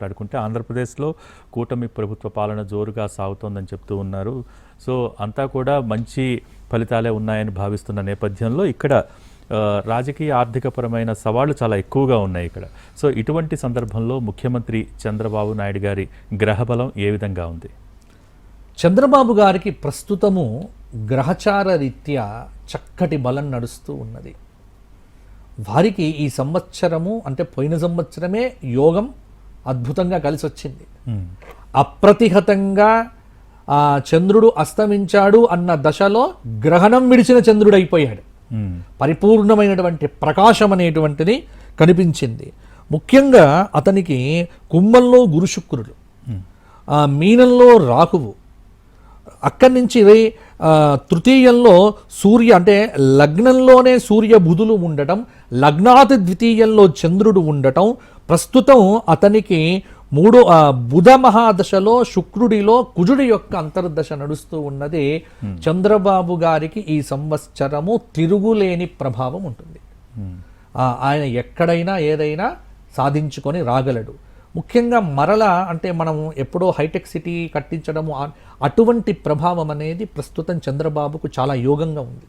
మాట్లాడుకుంటే ఆంధ్రప్రదేశ్లో కూటమి ప్రభుత్వ పాలన జోరుగా సాగుతోందని చెప్తూ ఉన్నారు. సో అంతా కూడా మంచి ఫలితాలే ఉన్నాయని భావిస్తున్న నేపథ్యంలో ఇక్కడ రాజకీయ ఆర్థికపరమైన సవాళ్లు చాలా ఎక్కువగా ఉన్నాయి ఇక్కడ. సో ఇటువంటి సందర్భంలో ముఖ్యమంత్రి చంద్రబాబు నాయుడు గారి గ్రహబలం ఏ విధంగా ఉంది? చంద్రబాబు గారికి ప్రస్తుతము గ్రహచార రీత్యా చక్కటి బలం నడుస్తూ ఉన్నది. వారికి ఈ సంవత్సరము అంటే పోయిన సంవత్సరమే యోగం అద్భుతంగా కలిసి వచ్చింది. అప్రతిహతంగా చంద్రుడు అస్తమించాడు అన్న దశలో గ్రహణం విడిచిన చంద్రుడు అయిపోయాడు. పరిపూర్ణమైనటువంటి ప్రకాశం అనేటువంటిది కనిపించింది. ముఖ్యంగా అతనికి కుంభంలో గురు శుక్రుడు, మీనంలో రాహువు, అక్కడి నుంచి తృతీయంలో సూర్య అంటే లగ్నంలోనే సూర్య బుధులు ఉండటం, లగ్నాతి ద్వితీయంలో చంద్రుడు ఉండటం, ప్రస్తుతం అతనికి బుధ మహాదశలో శుక్రుడిలో కుజుడి యొక్క అంతర్దశ నడుస్తూ ఉన్నది. చంద్రబాబు గారికి ఈ సంవత్సరము తిరుగులేని ప్రభావం ఉంటుంది. ఆయన ఎక్కడైనా ఏదైనా సాధించుకొని రాగలడు. ముఖ్యంగా మరల అంటే మనం ఎప్పుడో హైటెక్ సిటీ కట్టించడము అటువంటి ప్రభావం అనేది ప్రస్తుతం చంద్రబాబుకు చాలా యోగంగా ఉంది.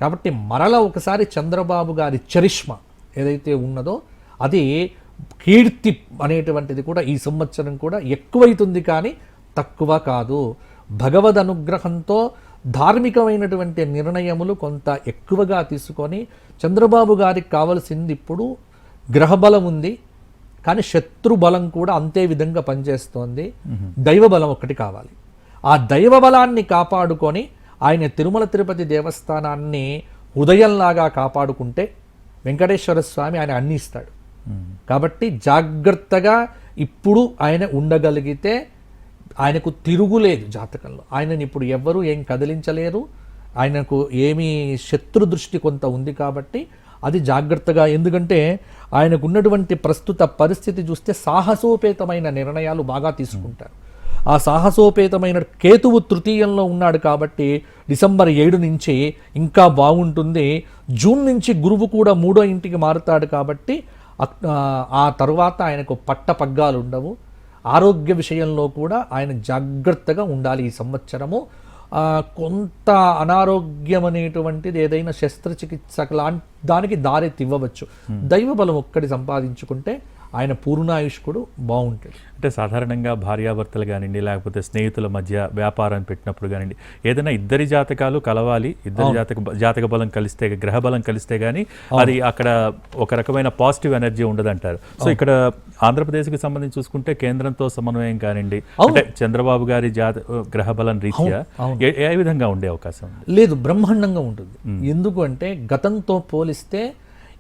కాబట్టి మరల ఒకసారి చంద్రబాబు గారి చరిష్మా ఏదైతే ఉన్నదో అది కీర్తి అనేటువంటిది కూడా ఈ సంవత్సరం కూడా ఎక్కువైతుంది, కానీ తక్కువ కాదు. భగవద్ అనుగ్రహంతో ధార్మికమైనటువంటి నిర్ణయములు కొంత ఎక్కువగా తీసుకొని చంద్రబాబు గారికి కావలసింది ఇప్పుడు గ్రహబలం ఉంది, కానీ శత్రు బలం కూడా అంతే విధంగా పనిచేస్తోంది. దైవ బలం ఒక్కటి కావాలి. ఆ దైవ బలాన్ని కాపాడుకొని ఆయన తిరుమల తిరుపతి దేవస్థానాన్ని హృదయంలాగా కాపాడుకుంటే వెంకటేశ్వర స్వామి ఆయన అన్ని ఇస్తాడు. కాబట్టి జాగ్రత్తగా ఇప్పుడు ఆయన ఉండగలిగితే ఆయనకు తిరుగులేదు జాతకంలో. ఆయనని ఇప్పుడు ఎవ్వరూ ఏం కదిలించలేరు. ఆయనకు ఏమీ శత్రు దృష్టి కొంత ఉంది కాబట్టి అది జాగ్రత్తగా, ఎందుకంటే ఆయనకు ఉన్నటువంటి ప్రస్తుత పరిస్థితి చూస్తే సాహసోపేతమైన నిర్ణయాలు బాగా తీసుకుంటారు. ఆ సాహసోపేతమైన కేతువు తృతీయంలో ఉన్నాడు కాబట్టి డిసెంబర్ 7 నుంచి ఇంకా బాగుంటుంది. జూన్ నుంచి గురువు కూడా 3వ ఇంటికి మారుతాడు కాబట్టి ఆ తర్వాత ఆయనకు పట్టపగ్గాలు ఉండవు. ఆరోగ్య విషయంలో కూడా ఆయన జాగ్రత్తగా ఉండాలి. ఈ సంవత్సరము కొంత అనారోగ్యం అనేటువంటిది ఏదైనా శస్త్రచికిత్స దానికి దారెత్తివ్వవచ్చు. దైవ బలం ఒక్కటి సంపాదించుకుంటే ఆయన పూర్ణాయుష్కుడు బాగుంటాడు. అంటే సాధారణంగా భార్యాభర్తలు కానివ్వండి, లేకపోతే స్నేహితుల మధ్య వ్యాపారం పెట్టినప్పుడు కానివ్వండి, ఏదైనా ఇద్దరి జాతకాలు కలవాలి, ఇద్దరి జాతక బలం కలిస్తే, గ్రహ బలం కలిస్తే కానీ అది అక్కడ ఒక రకమైన పాజిటివ్ ఎనర్జీ ఉండదంటారు. సో ఇక్కడ ఆంధ్రప్రదేశ్కి సంబంధించి చూసుకుంటే కేంద్రంతో సమన్వయం కానివ్వండి, అంటే చంద్రబాబు గారి గ్రహ బలం రీత్యా ఏ విధంగా ఉండే అవకాశం లేదు? బ్రహ్మాండంగా ఉంటుంది. ఎందుకు అంటే గతంతో పోలిస్తే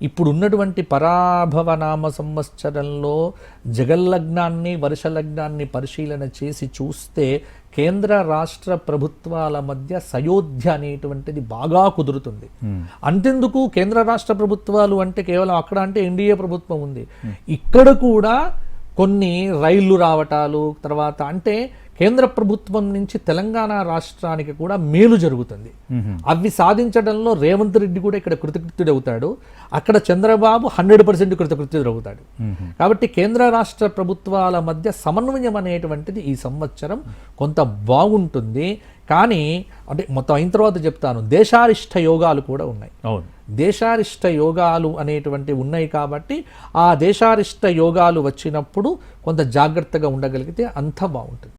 ఇప్పుడు ఉన్నటువంటి పరాభవనామ సంవత్సరంలో జగల్లగ్నాన్ని వర్షలగ్నాన్ని పరిశీలన చేసి చూస్తే కేంద్ర రాష్ట్ర ప్రభుత్వాల మధ్య సయోధ్య అనేటువంటిది బాగా కుదురుతుంది. అంతెందుకు కేంద్ర రాష్ట్ర ప్రభుత్వాలు అంటే కేవలం అక్కడ అంటే ఎన్డీఏ ప్రభుత్వం ఉంది, ఇక్కడ కూడా కొన్ని రైళ్లు రావటాలు, తర్వాత అంటే కేంద్ర ప్రభుత్వం నుంచి తెలంగాణ రాష్ట్రానికి కూడా మేలు జరుగుతుంది. అవి సాధించడంలో రేవంత్ రెడ్డి కూడా ఇక్కడ కృతకృత్యుడవుతాడు, అక్కడ చంద్రబాబు 100% కృతకృత్యుడవుతాడు. కాబట్టి కేంద్ర రాష్ట్ర ప్రభుత్వాల మధ్య సమన్వయం అనేటువంటిది ఈ సంవత్సరం కొంత బాగుంటుంది. కానీ అంటే మొత్తం అయిన తర్వాత చెప్తాను, దేశారిష్ట యోగాలు కూడా ఉన్నాయి. దేశారిష్ట యోగాలు అనేటువంటివి ఉన్నాయి కాబట్టి ఆ దేశారిష్ట యోగాలు వచ్చినప్పుడు కొంత జాగ్రత్తగా ఉండగలిగితే అంతా బాగుంటుంది.